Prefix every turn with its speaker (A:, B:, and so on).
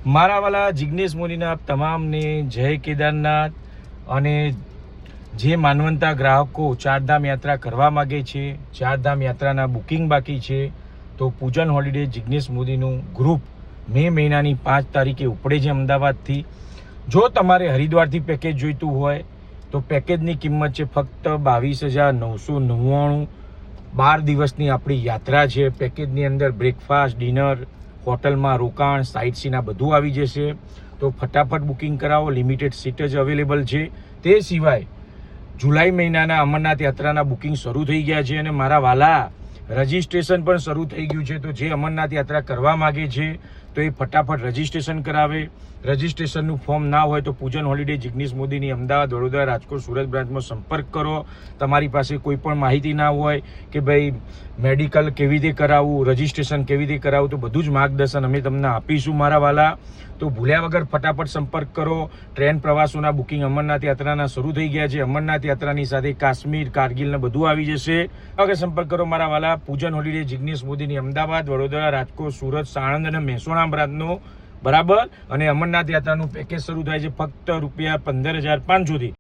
A: મારા વાલા જિગ્નેશ મોદીના તમામને જય કેદારનાથ। અને જે માનવંતા ગ્રાહકો ચારધામ યાત્રા કરવા માગે છે, ચારધામ યાત્રાના બુકિંગ બાકી છે, તો પૂજન હોલિડે જિગ્નેશ મોદીનું ગ્રુપ મે મહિનાની 5 તારીખે ઉપડે છે અમદાવાદથી। જો તમારે હરિદ્વારથી પેકેજ જોઈતું હોય તો પેકેજની કિંમત છે ફક્ત 22,999। 12 દિવસની આપણી યાત્રા છે। પેકેજની અંદર બ્રેકફાસ્ટ, ડિનર, હોટલમાં રોકાણ, સાઇટ સીન આ બધું આવી જશે। તો ફટાફટ બુકિંગ કરાવો, લિમિટેડ સીટ જ અવેલેબલ છે। તે સિવાય જુલાઈ મહિનાના અમરનાથ યાત્રાના બુકિંગ શરૂ થઈ ગયા છે અને મારા વાલા રજિસ્ટ્રેશન પણ શરૂ થઈ ગયું છે। તો જે અમરનાથ યાત્રા કરવા માગે છે તો એ ફટાફટ રજિસ્ટ્રેશન કરાવે। રજિસ્ટ્રેશનનું ફોર્મ ના હોય તો પૂજન હોલિડે જિગ્નેશ મોદીની અમદાવાદ, વડોદરા, રાજકોટ, સુરત બ્રાન્ચમાં સંપર્ક કરો। તમારી પાસે કોઈ પણ માહિતી ના હોય કે ભાઈ મેડિકલ કેવી રીતે કરાવવું, રજિસ્ટ્રેશન કેવી રીતે કરાવવું, તો બધું જ માર્ગદર્શન અમે તમને આપીશું મારા વાલા। તો ભૂલ્યા વગર ફટાફટ સંપર્ક કરો। ટ્રેન પ્રવાસોના બુકિંગ અમરનાથ યાત્રાના શરૂ થઈ ગયા છે। અમરનાથ યાત્રાની સાથે કાશ્મીર, કારગિલ ને બધું આવી જશે। વગર સંપર્ક કરો મારા વાલા। પૂજન હોલિડે જિગ્નેશ મોદીની અમદાવાદ, વડોદરા, રાજકોટ, સુરત, સાણંદ અને મહેસાણા બ્રાન્ચનો બરાબર। અને અમરનાથ યાત્રાનું પેકેજ શરૂ થાય છે ફક્ત ₹15,500થી।